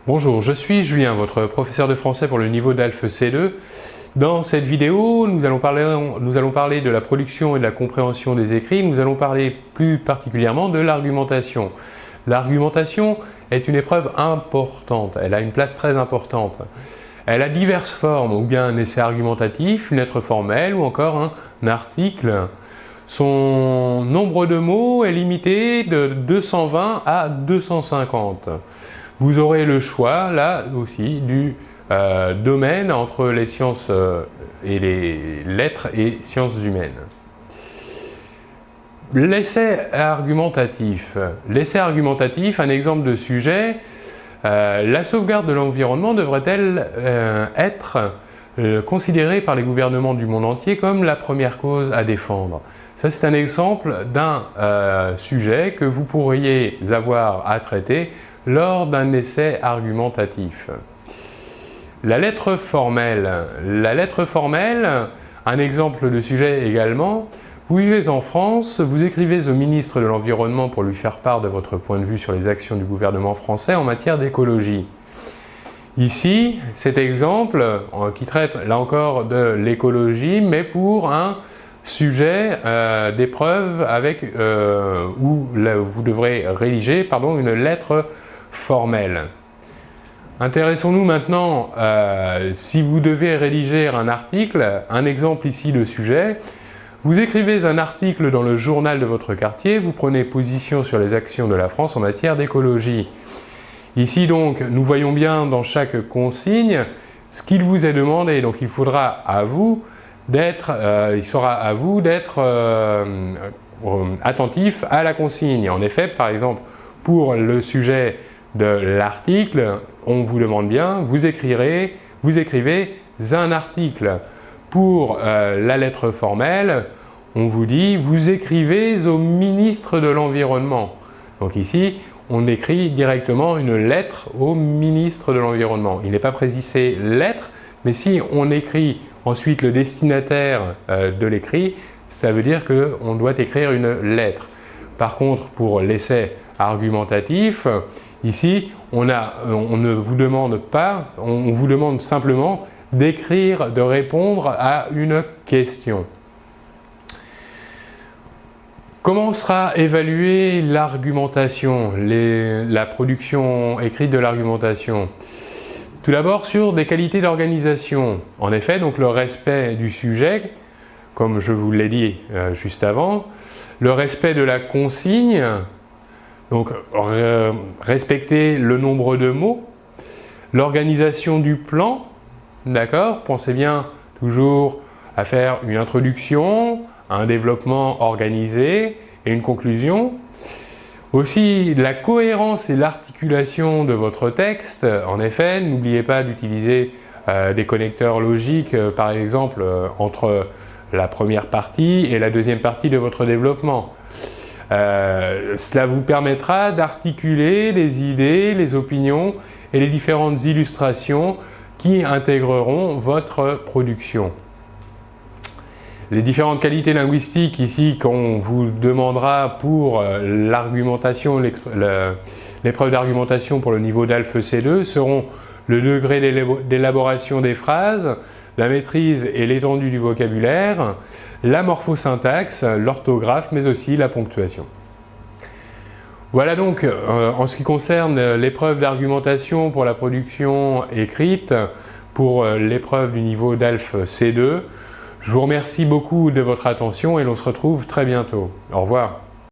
Bonjour, je suis Julien, votre professeur de français pour le niveau d'ALPH C2. Dans cette vidéo, nous allons parler de la production et de la compréhension des écrits. Nous allons parler plus particulièrement de l'argumentation. L'argumentation est une épreuve importante, elle a une place très importante. Elle a diverses formes, ou bien un essai argumentatif, une lettre formelle ou encore un article. Son nombre de mots est limité de 220 à 250. Vous aurez le choix, là aussi, du domaine entre les sciences et les lettres et sciences humaines. L'essai argumentatif. L'essai argumentatif, un exemple de sujet, la sauvegarde de l'environnement devrait-elle être considérée par les gouvernements du monde entier comme la première cause à défendre? Ça, c'est un exemple d'un sujet que vous pourriez avoir à traiter lors d'un essai argumentatif. La lettre formelle. La lettre formelle, un exemple de sujet également. Vous vivez en France, vous écrivez au ministre de l'Environnement pour lui faire part de votre point de vue sur les actions du gouvernement français en matière d'écologie. Ici, cet exemple qui traite là encore de l'écologie, mais pour un sujet d'épreuve avec où vous devrez rédiger une lettre formelle. Intéressons-nous maintenant, si vous devez rédiger un article, un exemple ici de sujet. Vous écrivez un article dans le journal de votre quartier, vous prenez position sur les actions de la France en matière d'écologie. Ici donc, nous voyons bien dans chaque consigne ce qu'il vous est demandé. Donc il sera à vous d'être attentif à la consigne. En effet, par exemple, pour le sujet de l'article, on vous demande bien, vous écrivez un article. Pour la lettre formelle, on vous dit, vous écrivez au ministre de l'Environnement. Donc ici, on écrit directement une lettre au ministre de l'Environnement. Il n'est pas précisé lettre, mais si on écrit ensuite le destinataire de l'écrit, ça veut dire qu'on doit écrire une lettre. Par contre, pour l'essai argumentatif, ici, on ne vous demande pas, on vous demande simplement d'écrire, de répondre à une question. Comment sera évaluée l'argumentation, la production écrite de l'argumentation? Tout d'abord sur des qualités d'organisation. En effet, donc le respect du sujet, comme je vous l'ai dit juste avant, le respect de la consigne, donc respecter le nombre de mots, l'organisation du plan, d'accord? Pensez bien toujours à faire une introduction, un développement organisé et une conclusion. Aussi la cohérence et l'articulation de votre texte. En effet, n'oubliez pas d'utiliser des connecteurs logiques, par exemple, entre la première partie et la deuxième partie de votre développement. Cela vous permettra d'articuler les idées, les opinions et les différentes illustrations qui intégreront votre production. Les différentes qualités linguistiques ici qu'on vous demandera pour l'argumentation, l'épreuve d'argumentation pour le niveau d'ALPH C2 seront le degré d'élaboration des phrases, la maîtrise et l'étendue du vocabulaire, la morphosyntaxe, l'orthographe, mais aussi la ponctuation. Voilà donc en ce qui concerne l'épreuve d'argumentation pour la production écrite, pour l'épreuve du niveau d'ALPH C2. Je vous remercie beaucoup de votre attention et l'on se retrouve très bientôt. Au revoir.